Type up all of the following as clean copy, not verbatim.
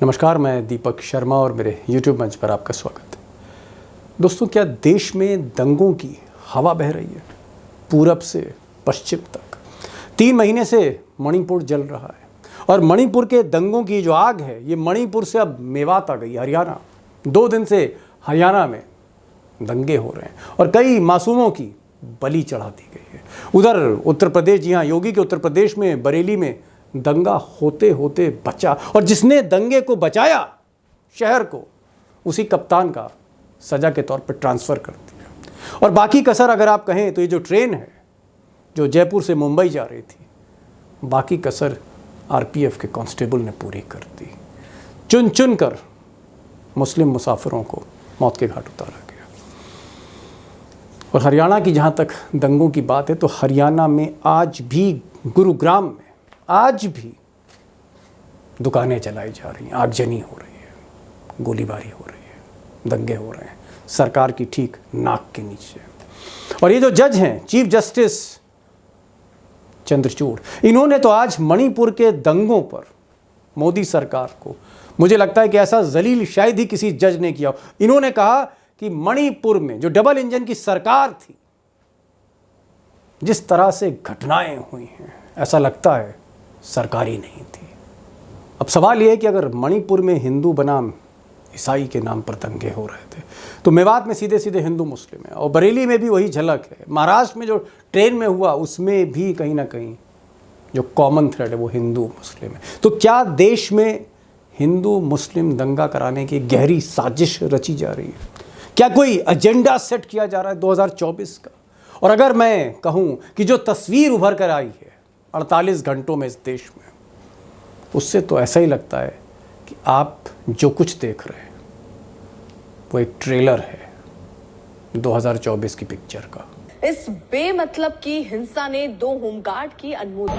नमस्कार, मैं दीपक शर्मा और मेरे YouTube मंच पर आपका स्वागत है। दोस्तों, क्या देश में दंगों की हवा बह रही है पूरब से पश्चिम तक? 3 महीने से मणिपुर जल रहा है और मणिपुर के दंगों की जो आग है ये मणिपुर से अब मेवात आ गई, हरियाणा। 2 दिन से हरियाणा में दंगे हो रहे हैं और कई मासूमों की बलि चढ़ा दी गई है। उधर उत्तर प्रदेश, जी हाँ, योगी के उत्तर प्रदेश में बरेली में दंगा होते होते बचा और जिसने दंगे को बचाया शहर को, उसी कप्तान का सजा के तौर पर ट्रांसफ़र कर दिया। और बाकी कसर अगर आप कहें तो ये जो ट्रेन है जो जयपुर से मुंबई जा रही थी, बाकी कसर आरपीएफ के कांस्टेबल ने पूरी कर दी। चुन चुन कर मुस्लिम मुसाफिरों को मौत के घाट उतारा गया। और हरियाणा की जहाँ तक दंगों की बात है तो हरियाणा में आज भी, गुरुग्राम में आज भी दुकानें जलाई जा रही हैं, आगजनी हो रही है, गोलीबारी हो रही है, दंगे हो रहे हैं सरकार की ठीक नाक के नीचे। और ये जो जज हैं, चीफ जस्टिस चंद्रचूड़, इन्होंने तो आज मणिपुर के दंगों पर मोदी सरकार को, मुझे लगता है कि ऐसा जलील शायद ही किसी जज ने किया। इन्होंने कहा कि मणिपुर में जो डबल इंजन की सरकार थी, जिस तरह से घटनाएं हुई हैं, ऐसा लगता है सरकारी नहीं थी। अब सवाल यह है कि अगर मणिपुर में हिंदू बनाम ईसाई के नाम पर दंगे हो रहे थे तो मेवात में सीधे सीधे हिंदू मुस्लिम है और बरेली में भी वही झलक है। महाराष्ट्र में जो ट्रेन में हुआ उसमें भी कहीं ना कहीं जो कॉमन थ्रेड है वो हिंदू मुस्लिम है। तो क्या देश में हिंदू मुस्लिम दंगा कराने की गहरी साजिश रची जा रही है? क्या कोई एजेंडा सेट किया जा रहा है 2024 का? और अगर मैं कहूँ कि जो तस्वीर उभर कर आई है 48 घंटों में इस देश में, उससे तो ऐसा ही लगता है कि आप जो कुछ देख रहे हैं वो एक ट्रेलर है 2024 की पिक्चर का। इस बेमतलब की हिंसा ने 2 होमगार्ड की अनुमति।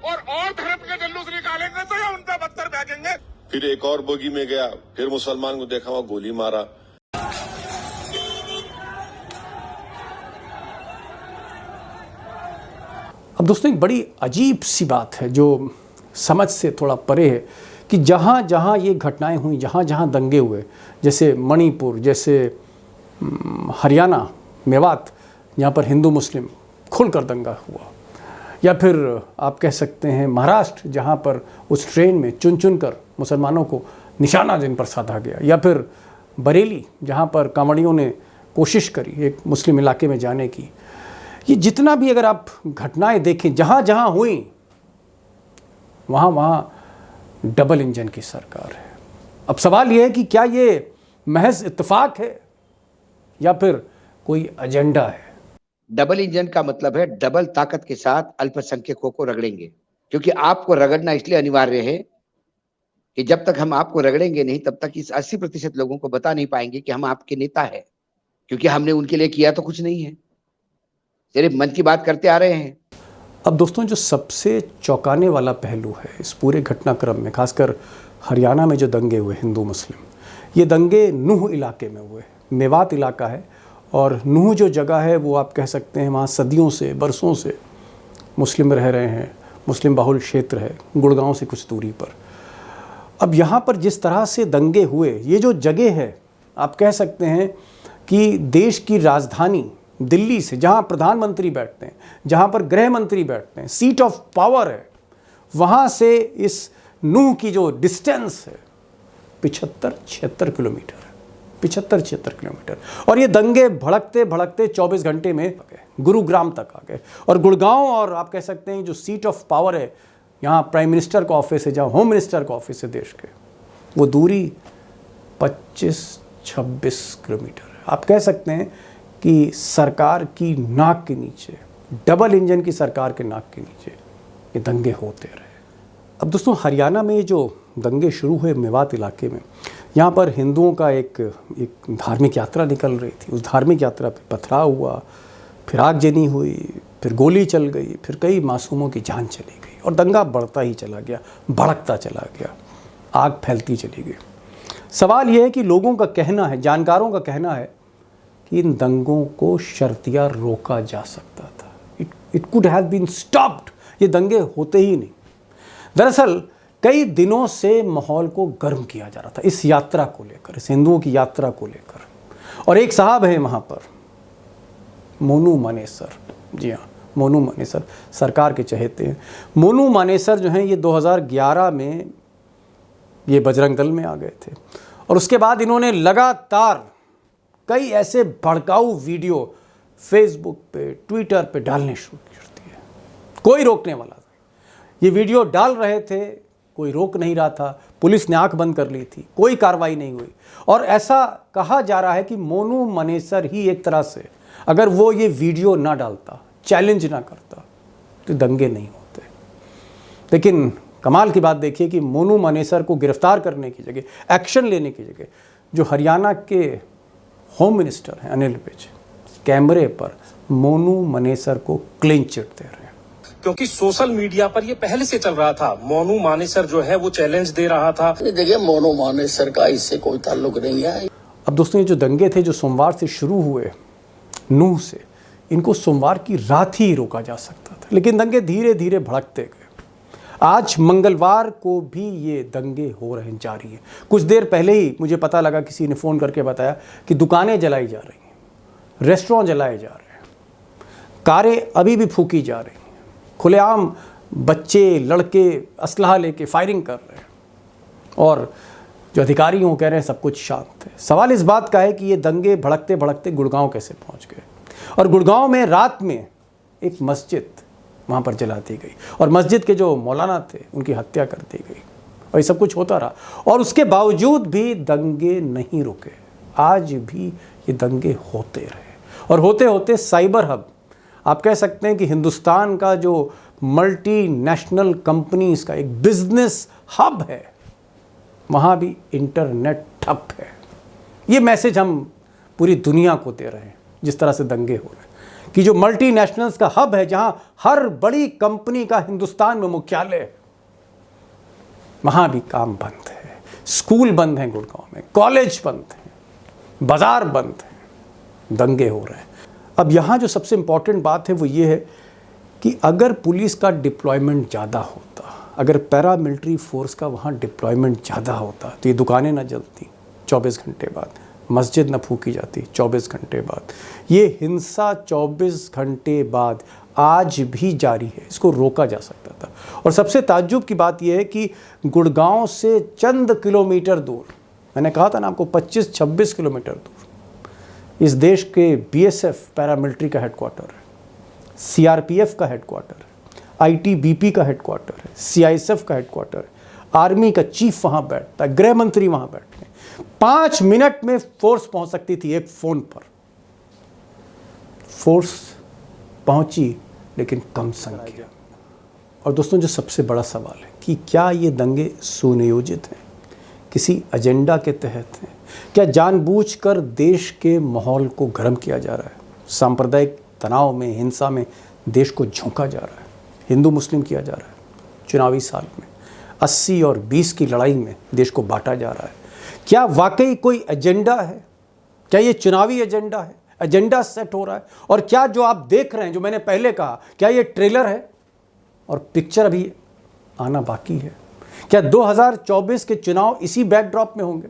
और धर्म के जुलूस निकालेंगे तो या उन पे पत्थर फेंकेंगे। फिर एक और बोगी में गया, फिर मुसलमान को देखा, वहां गोली मारा। अब दोस्तों, एक बड़ी अजीब सी बात है जो समझ से थोड़ा परे है कि जहाँ जहाँ ये घटनाएं हुई, जहाँ जहाँ दंगे हुए, जैसे मणिपुर, जैसे हरियाणा, मेवात, जहाँ पर हिंदू मुस्लिम खुलकर दंगा हुआ, या फिर आप कह सकते हैं महाराष्ट्र, जहाँ पर उस ट्रेन में चुन चुन कर मुसलमानों को निशाना जिन पर साधा गया, या फिर बरेली जहाँ पर कांवड़ियों ने कोशिश करी एक मुस्लिम इलाके में जाने की। ये जितना भी अगर आप घटनाएं देखें, जहाँ जहाँ हुई वहाँ वहाँ डबल इंजन की सरकार है। अब सवाल ये है कि क्या ये महज इत्तेफाक है या फिर कोई एजेंडा है? डबल इंजन का मतलब है डबल ताकत के साथ अल्पसंख्यकों को रगड़ेंगे, क्योंकि आपको रगड़ना इसलिए अनिवार्य है कि जब तक हम आपको रगड़ेंगे नहीं तब तक इस 80% लोगों को बता नहीं पाएंगे कि हम आपके नेता है, क्योंकि हमने उनके लिए किया तो कुछ नहीं है, सिर्फ मन की बात करते आ रहे हैं। अब दोस्तों, जो सबसे चौंकाने वाला पहलू है इस पूरे घटनाक्रम में, खासकर हरियाणा में जो दंगे हुए हिंदू मुस्लिम, ये दंगे नूह इलाके में हुए। मेवात इलाका है और नूह जो जगह है वो आप कह सकते हैं वहाँ सदियों से, बरसों से मुस्लिम रह रहे हैं, मुस्लिम बहुल क्षेत्र है, गुड़गांव से कुछ दूरी पर। अब यहाँ पर जिस तरह से दंगे हुए, ये जो जगह है आप कह सकते हैं कि देश की राजधानी दिल्ली से, जहाँ प्रधानमंत्री बैठते हैं, जहाँ पर गृह मंत्री बैठते हैं, सीट ऑफ पावर है, वहाँ से इस नूह की जो डिस्टेंस है 75-76 किलोमीटर है, 75-76 किलोमीटर। और ये दंगे भड़कते भड़कते 24 घंटे में गुरुग्राम तक आ गए। और गुड़गांव, और आप कह सकते हैं जो सीट ऑफ पावर है, यहाँ प्राइम मिनिस्टर का ऑफिस है, जहाँ होम मिनिस्टर का ऑफिस है देश के, वो दूरी 25-26 किलोमीटर है। आप कह सकते हैं कि सरकार की नाक के नीचे, डबल इंजन की सरकार के नाक के नीचे ये दंगे होते रहे। अब दोस्तों, हरियाणा में जो दंगे शुरू हुए मेवात इलाके में, यहाँ पर हिंदुओं का एक धार्मिक यात्रा निकल रही थी। उस धार्मिक यात्रा पे पथराव हुआ, फिर आगजनी हुई, फिर गोली चल गई, फिर कई मासूमों की जान चली गई और दंगा बढ़ता ही चला गया, भड़कता चला गया, आग फैलती चली गई। सवाल यह है कि लोगों का कहना है, जानकारों का कहना है कि इन दंगों को शर्तिया रोका जा सकता था। It could have been stopped. ये दंगे होते ही नहीं। दरअसल कई दिनों से माहौल को गर्म किया जा रहा था इस यात्रा को लेकर, इस हिंदुओं की यात्रा को लेकर। और एक साहब है वहाँ पर, मोनू मानेसर। जी हाँ, मोनू मानेसर सरकार के चहेते हैं। मोनू मानेसर जो हैं ये 2011 में ये बजरंग दल में आ गए थे और उसके बाद इन्होंने लगातार कई ऐसे भड़काऊ वीडियो फेसबुक पे, ट्विटर पे डालने शुरू कर दिए। कोई रोकने वाला था। ये वीडियो डाल रहे थे, कोई रोक नहीं रहा था। पुलिस ने आंख बंद कर ली थी, कोई कार्रवाई नहीं हुई। और ऐसा कहा जा रहा है कि मोनू मानेसर ही एक तरह से, अगर वो ये वीडियो ना डालता, चैलेंज ना करता, तो दंगे नहीं होते। लेकिन कमाल की बात देखिए कि मोनू मानेसर को गिरफ्तार करने की जगह, एक्शन लेने की जगह, जो हरियाणा के होम मिनिस्टर हैं अनिल विज, कैमरे पर मोनू मानेसर को क्लीन चिट दे रहे हैं। क्योंकि सोशल मीडिया पर ये पहले से चल रहा था। मोनू मानेसर जो है वो चैलेंज दे रहा था। देखिए, मोनू मानेसर का इससे कोई ताल्लुक नहीं है। अब दोस्तों, ये जो दंगे थे जो सोमवार से शुरू हुए नूह से, इनको सोमवार की रात ही रोका जा सकता था, लेकिन दंगे धीरे धीरे भड़कते गए। आज मंगलवार को भी ये दंगे हो रहे हैं, जारी है। कुछ देर पहले ही मुझे पता लगा, किसी ने फ़ोन करके बताया कि दुकानें जलाई जा रही हैं, रेस्टोरेंट जलाए जा रहे हैं, कारें अभी भी फूकी जा रही हैं, खुलेआम बच्चे, लड़के असलहा लेके फायरिंग कर रहे हैं और जो अधिकारी वो कह रहे हैं सब कुछ शांत है। सवाल इस बात का है कि ये दंगे भड़कते भड़कते गुड़गांव कैसे पहुंच गए। और गुड़गांव में रात में एक मस्जिद वहाँ पर जला दी गई और मस्जिद के जो मौलाना थे उनकी हत्या कर दी गई और ये सब कुछ होता रहा। और उसके बावजूद भी दंगे नहीं रुके। आज भी ये दंगे होते रहे और होते होते साइबर हब, आप कह सकते हैं कि हिंदुस्तान का जो मल्टीनेशनल कंपनीज का एक बिजनेस हब है, वहाँ भी इंटरनेट ठप है। ये मैसेज हम पूरी दुनिया को दे रहे हैं जिस तरह से दंगे हो रहे हैं कि जो मल्टीनेशनल्स का हब है, जहाँ हर बड़ी कंपनी का हिंदुस्तान में मुख्यालय, वहाँ भी काम बंद है। स्कूल बंद हैं गुड़गांव में, कॉलेज बंद हैं, बाजार बंद हैं, दंगे हो रहे हैं। अब यहाँ जो सबसे इम्पॉर्टेंट बात है वो ये है कि अगर पुलिस का डिप्लॉयमेंट ज़्यादा होता, अगर पैरामिलिट्री फोर्स का वहाँ डिप्लॉयमेंट ज़्यादा होता, तो ये दुकानें ना जलती 24 घंटे बाद, मस्जिद न फूकी जाती 24 घंटे बाद, ये हिंसा 24 घंटे बाद आज भी जारी है। इसको रोका जा सकता था। और सबसे ताज्जुब की बात यह है कि गुड़गांव से चंद किलोमीटर दूर, मैंने कहा था ना आपको, 25-26 किलोमीटर दूर, इस देश के बीएसएफ पैरामिलिट्री का हेडक्वार्टर है, सीआरपीएफ का हेडक्वार्टर है, आईटीबीपी का हेडक्वार्टर है, सीआईएसएफ का हेडक्वार्टर है, आर्मी का चीफ वहाँ बैठता है, गृह मंत्री वहाँ बैठते हैं। 5 मिनट में फोर्स पहुँच सकती थी एक फ़ोन पर। फोर्स पहुँची लेकिन कम संख्या। और दोस्तों, जो सबसे बड़ा सवाल है कि क्या ये दंगे सुनियोजित हैं, किसी एजेंडा के तहत हैं, क्या जानबूझकर देश के माहौल को गर्म किया जा रहा है, सांप्रदायिक तनाव में, हिंसा में देश को झोंका जा रहा है, हिंदू मुस्लिम किया जा रहा है, चुनावी साल में 80 और 20 की लड़ाई में देश को बांटा जा रहा है। क्या वाकई कोई एजेंडा है? क्या ये चुनावी एजेंडा है? एजेंडा सेट हो रहा है? और क्या जो आप देख रहे हैं, जो मैंने पहले कहा, क्या ये ट्रेलर है और पिक्चर अभी आना बाकी है? क्या 2024 के चुनाव इसी बैकड्रॉप में होंगे,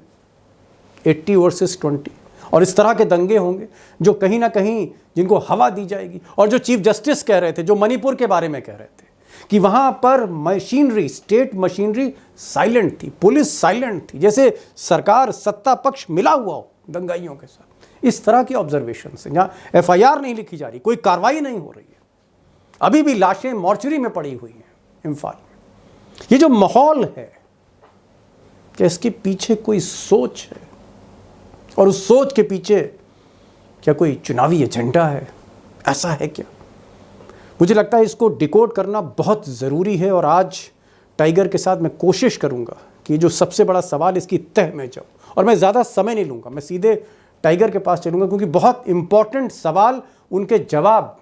80 वर्सेस 20, और इस तरह के दंगे होंगे जो कहीं ना कहीं जिनको हवा दी जाएगी? और जो चीफ जस्टिस कह रहे थे, जो मणिपुर के बारे में कह रहे थे कि वहाँ पर मशीनरी, स्टेट मशीनरी साइलेंट थी, पुलिस साइलेंट थी, जैसे सरकार, सत्ता पक्ष मिला हुआ हो दंगाइयों के साथ। इस तरह की ऑब्जर्वेशन से जहाँ एफआईआर नहीं लिखी जा रही, कोई कार्रवाई नहीं हो रही है, अभी भी लाशें मॉर्चरी में पड़ी हुई हैं इम्फाल में। ये जो माहौल है, क्या इसके पीछे कोई सोच है? और उस सोच के पीछे क्या कोई चुनावी एजेंडा है? ऐसा है क्या? मुझे लगता है इसको डिकोड करना बहुत ज़रूरी है। और आज टाइगर के साथ मैं कोशिश करूंगा कि जो सबसे बड़ा सवाल, इसकी तह में जाऊं। और मैं ज़्यादा समय नहीं लूँगा, मैं सीधे टाइगर के पास चलूँगा, क्योंकि बहुत इंपॉर्टेंट सवाल, उनके जवाब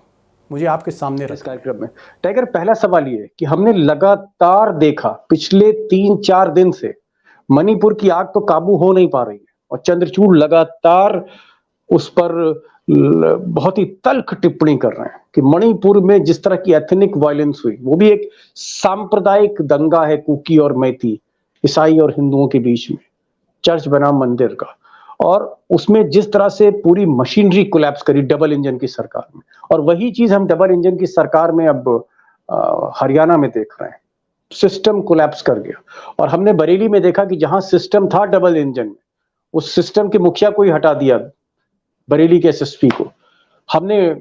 मुझे आपके सामने रखने हैं इस कार्यक्रम में। टाइगर, पहला सवाल ये कि हमने लगातार देखा पिछले 3-4 दिन से मणिपुर की आग तो काबू हो नहीं पा रही है और चंद्रचूड़ लगातार उस पर बहुत ही तल्ख टिप्पणी कर रहे हैं कि मणिपुर में जिस तरह की एथनिक वायलेंस हुई, वो भी एक सांप्रदायिक दंगा है कुकी और मैती, ईसाई और हिंदुओं के बीच में, चर्च बनाम मंदिर का, और उसमें जिस तरह से पूरी मशीनरी कोलैप्स करी डबल इंजन की सरकार में, और वही चीज हम डबल इंजन की सरकार में अब हरियाणा में देख रहे हैं। सिस्टम कोलैप्स कर गया, और हमने बरेली में देखा कि जहां सिस्टम था डबल इंजन में, उस सिस्टम के मुखिया को ही हटा दिया, बरेली के एसएसपी को। हमने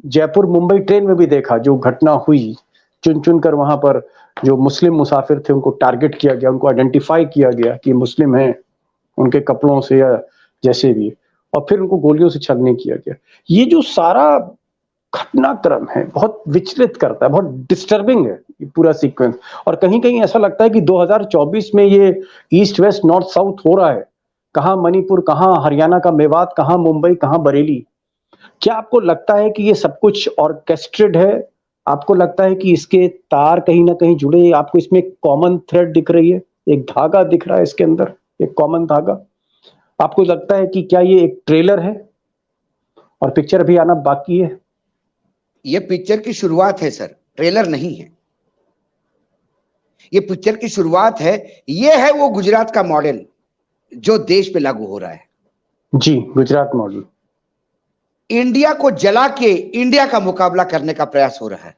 जयपुर मुंबई ट्रेन में भी देखा जो घटना हुई, चुन चुन कर वहां पर जो मुस्लिम मुसाफिर थे उनको टारगेट किया गया, उनको आइडेंटिफाई किया गया कि मुस्लिम हैं, उनके कपड़ों से या जैसे भी, और फिर उनको गोलियों से छलनी किया गया। ये जो सारा घटनाक्रम है बहुत विचलित करता है, बहुत डिस्टर्बिंग है ये पूरा सीक्वेंस, और कहीं कहीं ऐसा लगता है कि 2024 में ये ईस्ट वेस्ट नॉर्थ साउथ हो रहा है, कहां मणिपुर, कहां हरियाणा का मेवात, कहां मुंबई, कहां बरेली। क्या आपको लगता है कि ये सब कुछ ऑर्केस्ट्रेटेड है? आपको लगता है कि इसके तार कहीं ना कहीं जुड़े हैं? आपको इसमें एक कॉमन थ्रेड दिख रही है, एक धागा दिख रहा है इसके अंदर, एक कॉमन धागा? आपको लगता है कि क्या ये एक ट्रेलर है और पिक्चर अभी आना बाकी है? ये पिक्चर की शुरुआत है सर, ट्रेलर नहीं है। ये पिक्चर की शुरुआत है। ये है वो गुजरात का मॉडल जो देश पे लागू हो रहा है। जी, गुजरात मॉडल। इंडिया को जला के इंडिया का मुकाबला करने का प्रयास हो रहा है।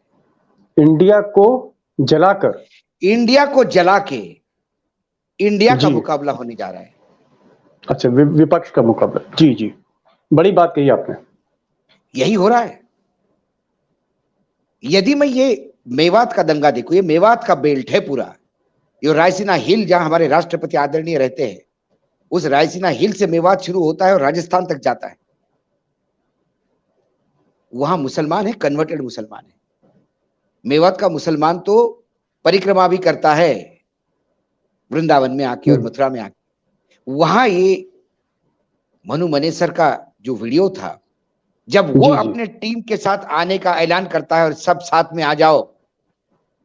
इंडिया को जलाकर, इंडिया को जला के इंडिया का जी। मुकाबला होने जा रहा है। अच्छा, विपक्ष का मुकाबला। जी जी, बड़ी बात कही आपने। यही हो रहा है। यदि मैं ये मेवात का दंगा देखूं, ये मेवात का बेल्ट है पूरा, ये रायसीना हिल जहां हमारे राष्ट्रपति आदरणीय रहते हैं, उस रायसीना हिल से मेवात शुरू होता है और राजस्थान तक जाता है। वहां मुसलमान है, कन्वर्टेड मुसलमान है। मेवात का मुसलमान तो परिक्रमा भी करता है वृंदावन में आके और मथुरा में आके। वहां ये मनु मनेसर का जो वीडियो था, जब वो जी, जी। अपने टीम के साथ आने का ऐलान करता है और सब साथ में आ जाओ,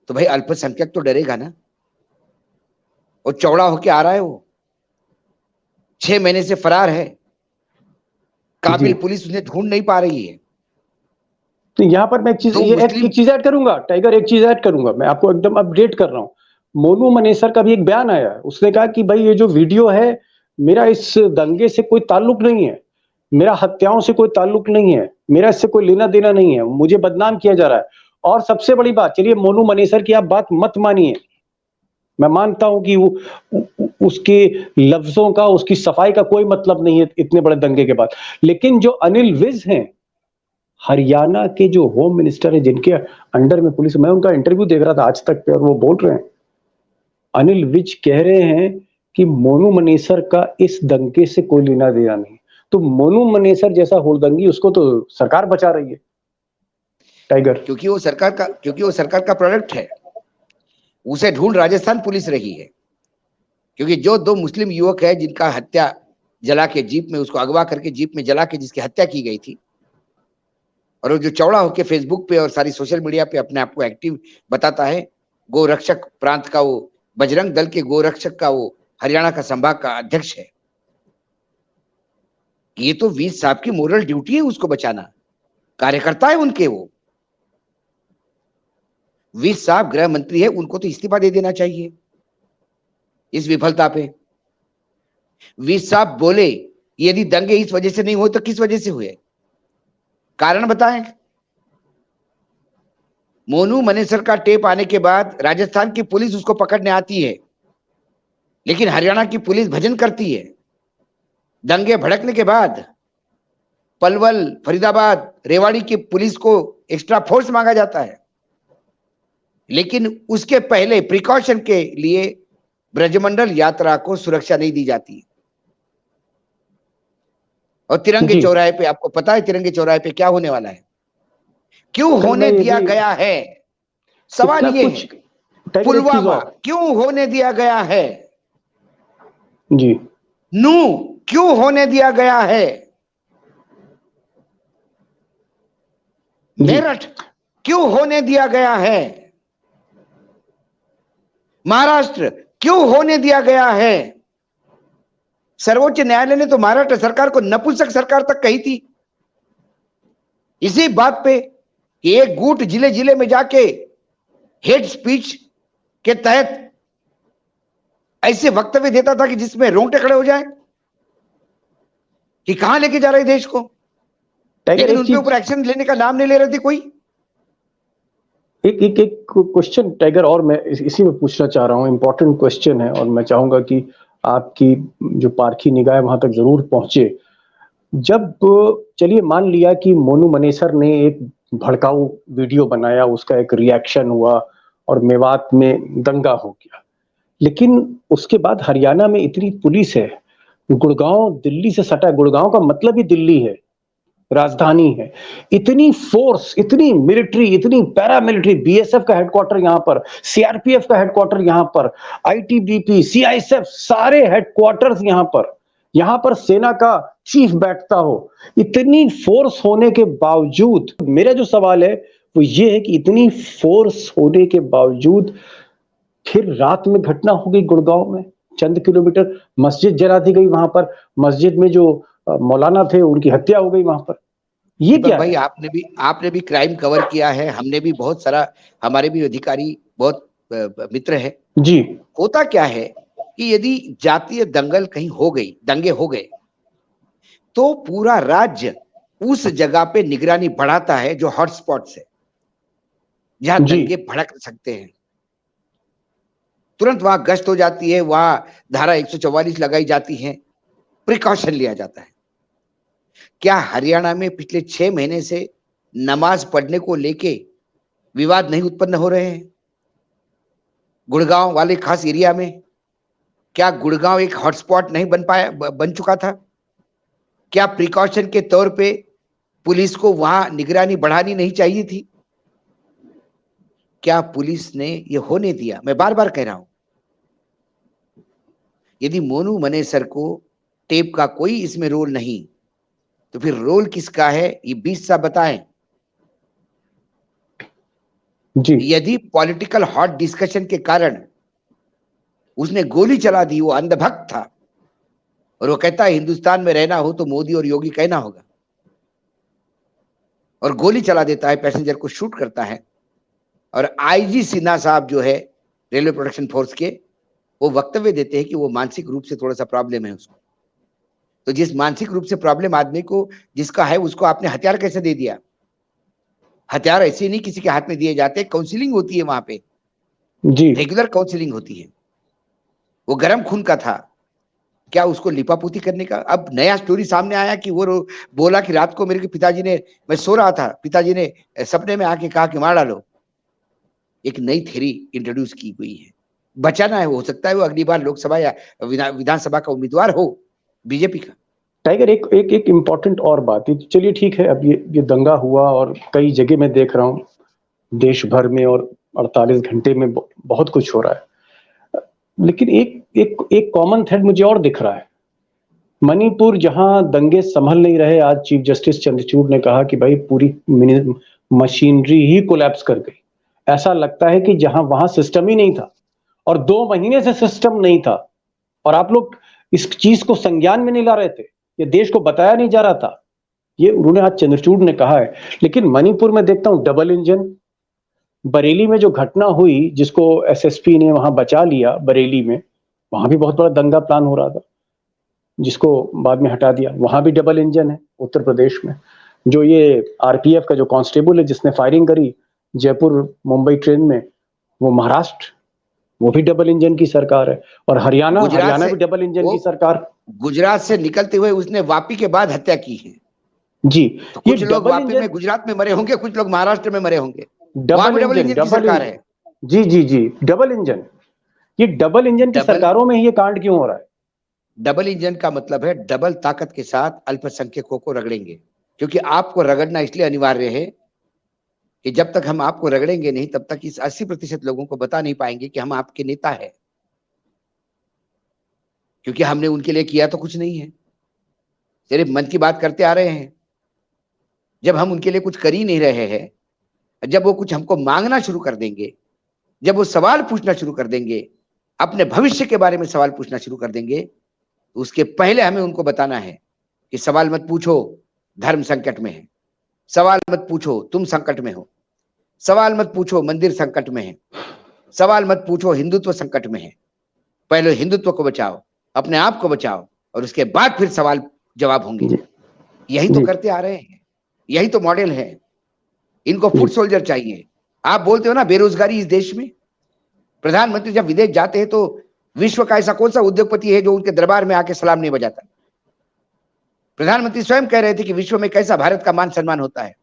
तो भाई अल्पसंख्यक तो डरेगा ना। और चौड़ा होके आ रहा है वो, 6 महीने से फरार है, काबिल जी। पुलिस उन्हें ढूंढ नहीं पा रही है। तो यहाँ पर मैं एक चीज, तो ये मुस्लिम- एक चीज ऐड करूंगा टाइगर, एक चीज ऐड करूंगा, मैं आपको एकदम अपडेट कर रहा हूँ। मोनू मनेसर का भी एक बयान आया है, उसने कहा कि भाई ये जो वीडियो है, मेरा इस दंगे से कोई ताल्लुक नहीं है, मेरा हत्याओं से कोई ताल्लुक नहीं है, मेरा इससे कोई लेना देना नहीं है, मुझे बदनाम किया जा रहा है। और सबसे बड़ी बात, चलिए मोनू मनेसर की आप बात मत मानिए, मैं मानता हूं कि उसके लफ्जों का, उसकी सफाई का कोई मतलब नहीं है इतने बड़े दंगे के बाद, लेकिन जो अनिल विज हैं, हरियाणा के जो होम मिनिस्टर है, जिनके अंडर में पुलिस, मैं उनका इंटरव्यू देख रहा था आज तक पे, और वो बोल रहे हैं, अनिल विज कह रहे हैं कि मोनू मनेसर का इस दंगे से कोई लेना देना नहीं। तो मोनू मनेसर जैसा हुड़दंगी, उसको तो सरकार बचा रही है टाइगर। क्योंकि वो सरकार का प्रोडक्ट है। उसे ढूंढ राजस्थान पुलिस रही है। क्योंकि जो 2 मुस्लिम युवक है जिनका हत्या जला के जीप में, उसको अगवा करके जीप में जला के जिसकी हत्या की गई थी, और वो जो चौड़ा होकर फेसबुक पे और सारी सोशल मीडिया पे अपने आप को एक्टिव बताता है, गोरक्षक प्रांत का वो, बजरंग दल के गोरक्षक का वो हरियाणा का संभाग का अध्यक्ष है। ये तो वीर साहब की मोरल ड्यूटी है उसको बचाना, कार्यकर्ता है उनके वो। वीर साहब गृह मंत्री है, उनको तो इस्तीफा दे देना चाहिए इस विफलता पे। वीर साहब बोले यदि दंगे इस वजह से नहीं हुए तो किस वजह से हुए, कारण बताएं। मोनू मनेसर का टेप आने के बाद राजस्थान की पुलिस उसको पकड़ने आती है, लेकिन हरियाणा की पुलिस भजन करती है। दंगे भड़कने के बाद पलवल, फरीदाबाद, रेवाड़ी की पुलिस को एक्स्ट्रा फोर्स मांगा जाता है, लेकिन उसके पहले प्रिकॉशन के लिए ब्रजमंडल यात्रा को सुरक्षा नहीं दी जाती। और तिरंगे चौराहे पे, आपको पता है तिरंगे चौराहे पे क्या होने वाला है, क्यों होने दिया गया है? सवाल ये है, पुलवामा क्यों होने दिया गया है? जी, नू क्यों होने दिया गया है? मेरठ क्यों होने दिया गया है? महाराष्ट्र क्यों होने दिया गया है? सर्वोच्च न्यायालय ने तो महाराष्ट्र सरकार को नपुंसक सरकार तक कही थी इसी बात पे कि एक गुट जिले जिले में जाके हेट स्पीच के तहत ऐसे वक्तव्य देता था कि जिसमें रोंगटे खड़े हो जाए कि कहां लेके जा रहे देश को, लेकिन उनके ऊपर एक्शन लेने का नाम नहीं ले रहे थे कोई। एक क्वेश्चन टाइगर और मैं इसी में पूछना चाह रहा हूँ, इंपॉर्टेंट क्वेश्चन है और मैं चाहूंगा कि आपकी जो पारखी निगाह वहां तक जरूर पहुंचे। जब चलिए मान लिया कि मोनू मनेसर ने एक भड़काऊ वीडियो बनाया, उसका एक रिएक्शन हुआ और मेवात में दंगा हो गया, लेकिन उसके बाद हरियाणा में इतनी पुलिस है, गुड़गांव दिल्ली से सटा है, गुड़गांव का मतलब ही दिल्ली है, राजधानी है, इतनी फोर्स, इतनी मिलिट्री, इतनी पैरामिलिट्री, बीएसएफ का हेडक्वार्टर यहां पर, सीआरपीएफ का हेडक्वार्टर यहां पर, आईटीबीपी, सीआईएसएफ, सारे हेडक्वार्टर्स यहां पर सेना का चीफ बैठता हो, इतनी फोर्स होने के बावजूद मेरा जो सवाल है वो ये है कि इतनी फोर्स होने के बावजूद फिर रात में घटना हो गई गुड़गांव में, चंद किलोमीटर मस्जिद जला दी गई, वहां पर मस्जिद में जो मौलाना थे उनकी हत्या हो गई वहां पर। ये क्या भाई है? आपने भी क्राइम कवर किया है, हमने भी बहुत सारा, हमारे भी अधिकारी बहुत मित्र है जी। होता क्या है कि यदि जातीय दंगे हो गए तो पूरा राज्य उस जगह पे निगरानी बढ़ाता है जो हॉटस्पॉट्स है, जहां दंगे भड़क सकते हैं, तुरंत वहां गश्त हो जाती है, वहां धारा 144 लगाई जाती है, प्रिकॉशन लिया जाता है। क्या हरियाणा में पिछले 6 महीने से नमाज पढ़ने को लेके विवाद नहीं उत्पन्न हो रहे हैं? गुड़गांव वाले खास एरिया में क्या गुड़गांव एक हॉटस्पॉट नहीं बन चुका था? क्या प्रिकॉशन के तौर पे पुलिस को वहां निगरानी बढ़ानी नहीं चाहिए थी? क्या पुलिस ने ये होने दिया? मैं बार बार कह रहा हूं, यदि मोनू मनेसर को टेप का कोई इसमें रोल नहीं तो फिर रोल किसका है ये 20 सा बताएं। जी। यदि पॉलिटिकल हॉट डिस्कशन के कारण उसने गोली चला दी, वो अंधभक्त था और वो कहता है हिंदुस्तान में रहना हो तो मोदी और योगी कहना होगा, और गोली चला देता है, पैसेंजर को शूट करता है, और आईजी सिन्हा साहब जो है रेलवे प्रोटेक्शन फोर्स के, वो वक्तव्य देते हैं कि वो मानसिक रूप से थोड़ा सा प्रॉब्लम है उसको। तो जिस मानसिक रूप से प्रॉब्लम आदमी को जिसका है, उसको आपने हथियार कैसे दे दिया? हथियार ऐसे नहीं किसी के हाथ में दिए जाते, काउंसलिंग होती है वहां पे जी। रेगुलर काउंसलिंग होती है। वो गर्म खून का था, क्या उसको लिपापोती करने का? अब नया स्टोरी सामने आया कि वो बोला कि रात को मेरे पिताजी ने, मैं सो रहा था, पिताजी ने सपने में आके कहा कि मार डालो। एक नई थ्योरी इंट्रोड्यूस की गई है, बचाना है। हो सकता है वो अगली बार लोकसभा या विधानसभा का उम्मीदवार हो बीजेपी का। टाइगर एक इम्पोर्टेंट और बात, चलिए ठीक है, अब ये दंगा हुआ और कई जगह मैं देख रहा हूँ देश भर में और 48 घंटे में बहुत कुछ हो रहा है, लेकिन एक कॉमन थ्रेड मुझे और दिख रहा है। मणिपुर जहां दंगे संभल नहीं रहे, आज चीफ जस्टिस चंद्रचूड़ ने कहा कि भाई पूरी मशीनरी ही कोलैप्स कर गई। ऐसा लगता है कि जहां वहां सिस्टम ही नहीं था और 2 महीने से सिस्टम नहीं था और आप लोग इस चीज को संज्ञान में नहीं ला रहे थे, ये देश को बताया नहीं जा रहा था, ये उन्होंने आज चंद्रचूड़ ने कहा है। लेकिन मणिपुर में देखता हूं डबल इंजन। बरेली में जो घटना हुई, जिसको एसएसपी ने वहां बचा लिया बरेली में, वहां भी बहुत बड़ा दंगा प्लान हो रहा था जिसको बाद में हटा दिया, वहां भी डबल इंजन है। उत्तर प्रदेश में जो ये आरपीएफ का जो कांस्टेबल है जिसने फायरिंग करी जयपुर मुंबई ट्रेन में, वो महाराष्ट्र, वो भी डबल इंजन की सरकार है। और हरियाणा भी डबल इंजन की सरकार। गुजरात से निकलते हुए उसने वापी के बाद हत्या की है जी। तो कुछ लोग वापी में गुजरात में मरे होंगे, कुछ लोग महाराष्ट्र में मरे होंगे। डबल इंजन की सरकार है। जी, डबल इंजन। ये डबल इंजन की सरकारों में ही ये कांड क्यों हो रहा है? डबल इंजन का मतलब है डबल ताकत के साथ अल्पसंख्यकों को रगड़ेंगे, क्योंकि आपको रगड़ना इसलिए अनिवार्य है कि जब तक हम आपको रगड़ेंगे नहीं तब तक इस 80% लोगों को बता नहीं पाएंगे कि हम आपके नेता है, क्योंकि हमने उनके लिए किया तो कुछ नहीं है, सिर्फ मन की बात करते आ रहे हैं। जब हम उनके लिए कुछ कर ही नहीं रहे हैं, जब वो कुछ हमको मांगना शुरू कर देंगे, जब वो सवाल पूछना शुरू कर देंगे, अपने भविष्य के बारे में सवाल पूछना शुरू कर देंगे, तो उसके पहले हमें उनको बताना है कि सवाल मत पूछो धर्म संकट में है, सवाल मत पूछो तुम संकट में हो, सवाल मत पूछो मंदिर संकट में है, सवाल मत पूछो हिंदुत्व संकट में है। पहले हिंदुत्व को बचाओ, अपने आप को बचाओ, और उसके बाद फिर सवाल जवाब होंगे। यही तो करते आ रहे हैं, यही तो मॉडल है। इनको फुट सोल्जर चाहिए। आप बोलते हो ना बेरोजगारी इस देश में, प्रधानमंत्री जब विदेश जाते हैं तो विश्व का ऐसा कौन सा उद्योगपति है जो उनके दरबार में आके सलाम नहीं बजाता? प्रधानमंत्री स्वयं कह रहे थे कि विश्व में कैसा भारत का मान सम्मान होता है।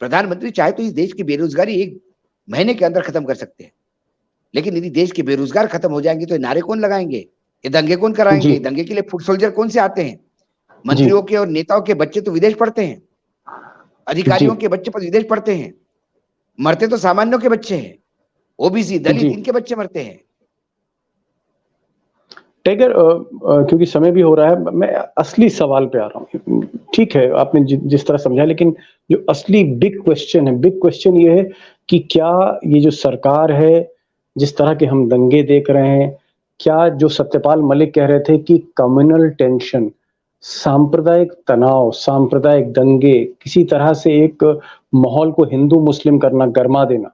प्रधानमंत्री चाहे तो इस देश की बेरोजगारी 1 महीने के अंदर खत्म कर सकते हैं, लेकिन यदि देश के बेरोजगार खत्म हो जाएंगे तो ये नारे कौन लगाएंगे, ये दंगे कौन कराएंगे? दंगे के लिए फुट सोल्जर कौन से आते हैं? मंत्रियों के और नेताओं के बच्चे तो विदेश पढ़ते हैं, अधिकारियों के बच्चे पर विदेश पढ़ते हैं, मरते तो सामान्यों के बच्चे हैं, ओबीसी दलित इनके बच्चे मरते हैं। टाइगर, क्योंकि समय भी हो रहा है, मैं असली सवाल पे आ रहा हूँ। ठीक है, आपने जिस तरह समझा, लेकिन जो असली बिग क्वेश्चन ये है कि क्या ये जो सरकार है, जिस तरह के हम दंगे देख रहे हैं, क्या जो सत्यपाल मलिक कह रहे थे कि कम्युनल टेंशन, सांप्रदायिक तनाव, सांप्रदायिक दंगे, किसी तरह से एक माहौल को हिंदू मुस्लिम करना, गरमा देना,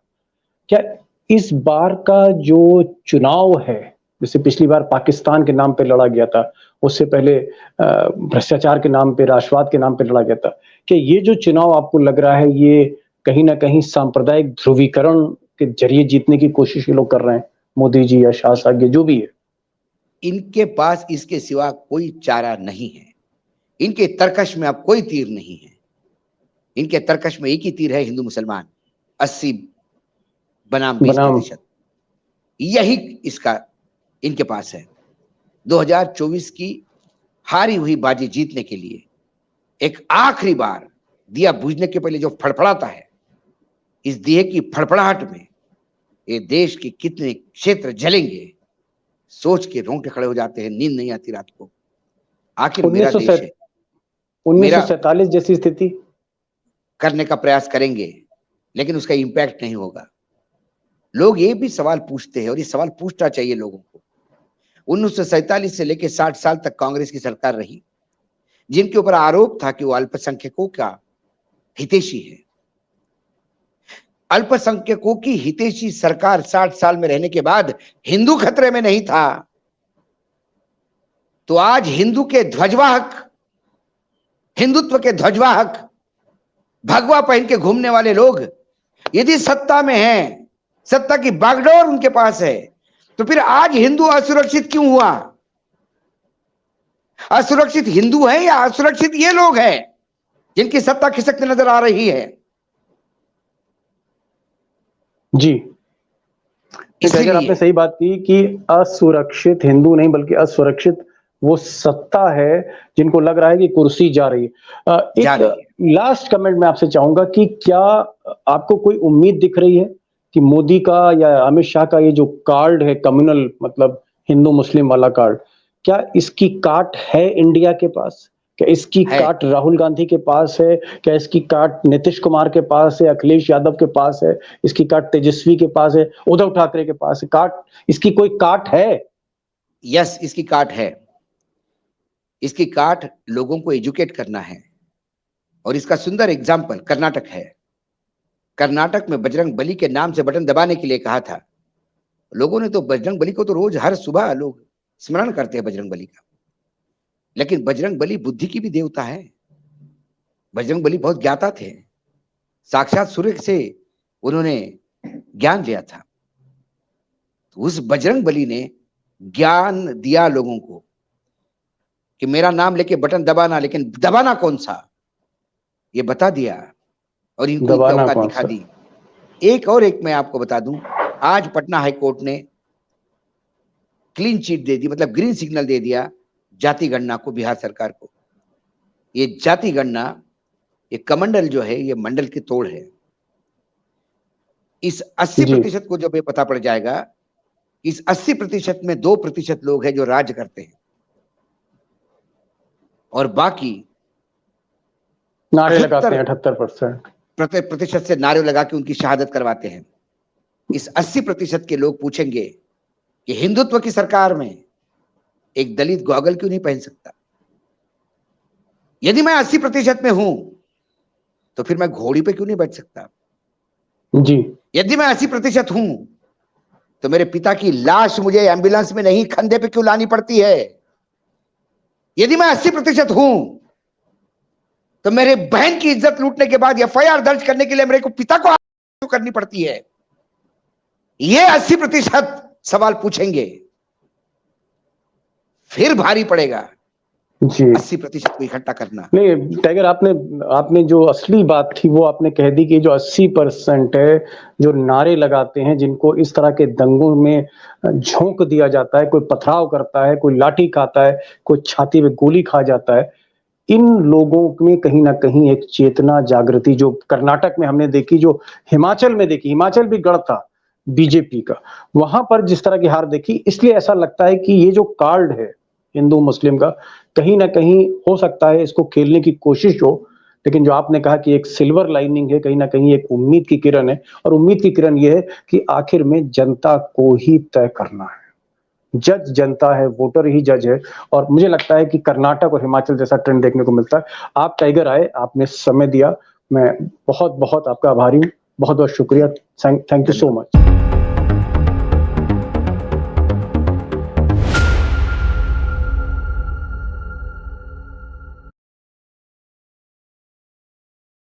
क्या इस बार का जो चुनाव है, जैसे पिछली बार पाकिस्तान के नाम पे लड़ा गया था, उससे पहले भ्रष्टाचार के नाम पे, राष्ट्रवाद के नाम पे लड़ा गया था, कि ये जो चुनाव आपको लग रहा है ये कहीं ना कहीं सांप्रदायिक ध्रुवीकरण के जरिए जीतने की कोशिश ये लोग कर रहे हैं, मोदी जी या शाह साहब, जो भी है? इनके पास इसके सिवा कोई चारा नहीं है। इनके तर्कश में अब कोई तीर नहीं है। इनके तर्कश में एक ही तीर है, हिंदू मुसलमान 80 बनाम 20%, यही इसका इनके पास है। 2024 की हारी हुई बाजी जीतने के लिए एक आखिरी बार दिया बुझने के पहले जो फड़फड़ाता है, इस दिए की फड़फड़ाहट में ये देश के कितने क्षेत्र जलेंगे, सोच के रोंगटे खड़े हो जाते हैं, नींद नहीं आती रात को। आखिर मेरा देश है। 1947 जैसी स्थिति करने का प्रयास करेंगे, लेकिन उसका इंपैक्ट नहीं होगा। लोग ये भी सवाल पूछते हैं, और ये सवाल पूछना चाहिए लोगों को। 1947 से लेकर 60 साल तक कांग्रेस की सरकार रही, जिनके ऊपर आरोप था कि वो अल्पसंख्यकों का हितैषी है। अल्पसंख्यकों की हितैषी सरकार 60 साल में रहने के बाद हिंदू खतरे में नहीं था, तो आज हिंदू के ध्वजवाहक, हिंदुत्व के ध्वजवाहक, भगवा पहन के घूमने वाले लोग यदि सत्ता में हैं, सत्ता की बागडोर उनके पास है, तो फिर आज हिंदू असुरक्षित क्यों हुआ? असुरक्षित हिंदू है या असुरक्षित ये लोग हैं जिनकी सत्ता खिसकती नजर आ रही है? जी, अगर आपने सही बात की कि असुरक्षित हिंदू नहीं बल्कि असुरक्षित वो सत्ता है जिनको लग रहा है कि कुर्सी जा रही है। एक लास्ट कमेंट मैं आपसे चाहूंगा कि क्या आपको कोई उम्मीद दिख रही है कि मोदी का या अमित शाह का ये जो कार्ड है कम्युनल, मतलब हिंदू मुस्लिम वाला कार्ड, क्या इसकी काट है इंडिया के पास? क्या इसकी काट राहुल गांधी के पास है? क्या इसकी काट नीतीश कुमार के पास है, अखिलेश यादव के पास है, इसकी काट तेजस्वी के पास है, उद्धव ठाकरे के पास है? काट, इसकी कोई काट है? यस, इसकी काट है। इसकी काट लोगों को एजुकेट करना है, और इसका सुंदर एग्जाम्पल कर्नाटक है। कर्नाटक में बजरंग बली के नाम से बटन दबाने के लिए कहा था। लोगों ने तो बजरंग बली को तो रोज हर सुबह लोग स्मरण करते हैं बजरंग बली का, लेकिन बजरंग बली बुद्धि की भी देवता है। बजरंग बली बहुत ज्ञाता थे, साक्षात सूर्य से उन्होंने ज्ञान लिया था। तो उस बजरंग बली ने ज्ञान दिया लोगों को कि मेरा नाम लेके बटन दबाना, लेकिन दबाना कौन सा ये बता दिया, और इनको औकात दिखा दी। एक मैं आपको बता दूं, आज पटना हाई कोर्ट ने क्लीन चिट दे दी, मतलब ग्रीन सिग्नल दे दिया जाति गणना को, बिहार सरकार को। ये जाति गणना, ये कमंडल जो है, ये मंडल की तोड़ है। इस 80% को जब ये पता पड़ जाएगा, इस 80% में 2% लोग हैं जो राज करते हैं, और बाकी नारे लगाते हैं 78% से नारे लगा के उनकी शहादत करवाते हैं। इस 80% के लोग पूछेंगे कि हिंदुत्व की सरकार में एक दलित गॉगल क्यों नहीं पहन सकता? यदि मैं 80% में हूं तो फिर मैं घोड़ी पे क्यों नहीं बैठ सकता? जी। यदि मैं 80% हूं तो मेरे पिता की लाश मुझे एम्बुलेंस में नहीं कंधे पे क्यों लानी पड़ती है? यदि मैं 80% हूं तो मेरे बहन की इज्जत लूटने के बाद एफआईआर दर्ज करने के लिए मेरे को पिता को क्यों करनी पड़ती है? ये 80% सवाल पूछेंगे, फिर भारी पड़ेगा जी 80% को इकट्ठा करना। नहीं टाइगर, आपने जो असली बात थी वो आपने कह दी कि जो 80% है जो नारे लगाते हैं, जिनको इस तरह के दंगों में झोंक दिया जाता है, कोई पथराव करता है, कोई लाठी खाता है, कोई छाती में गोली खा जाता है, इन लोगों में कहीं ना कहीं एक चेतना जागृति जो कर्नाटक में हमने देखी, जो हिमाचल में देखी, हिमाचल भी गढ़ था बीजेपी का, वहां पर जिस तरह की हार देखी, इसलिए ऐसा लगता है कि ये जो कार्ड है हिंदू मुस्लिम का, कहीं ना कहीं हो सकता है इसको खेलने की कोशिश हो, लेकिन जो आपने कहा कि एक सिल्वर लाइनिंग है, कहीं ना कहीं एक उम्मीद की किरण है, और उम्मीद की किरण ये है कि आखिर में जनता को ही तय करना है, जज जनता है, वोटर ही जज है। और मुझे लगता है कि कर्नाटक और हिमाचल जैसा ट्रेंड देखने को मिलता है। आप टाइगर आए, आपने समय दिया, मैं बहुत बहुत आपका आभारी हूँ, बहुत बहुत शुक्रिया, थैंक यू सो मच।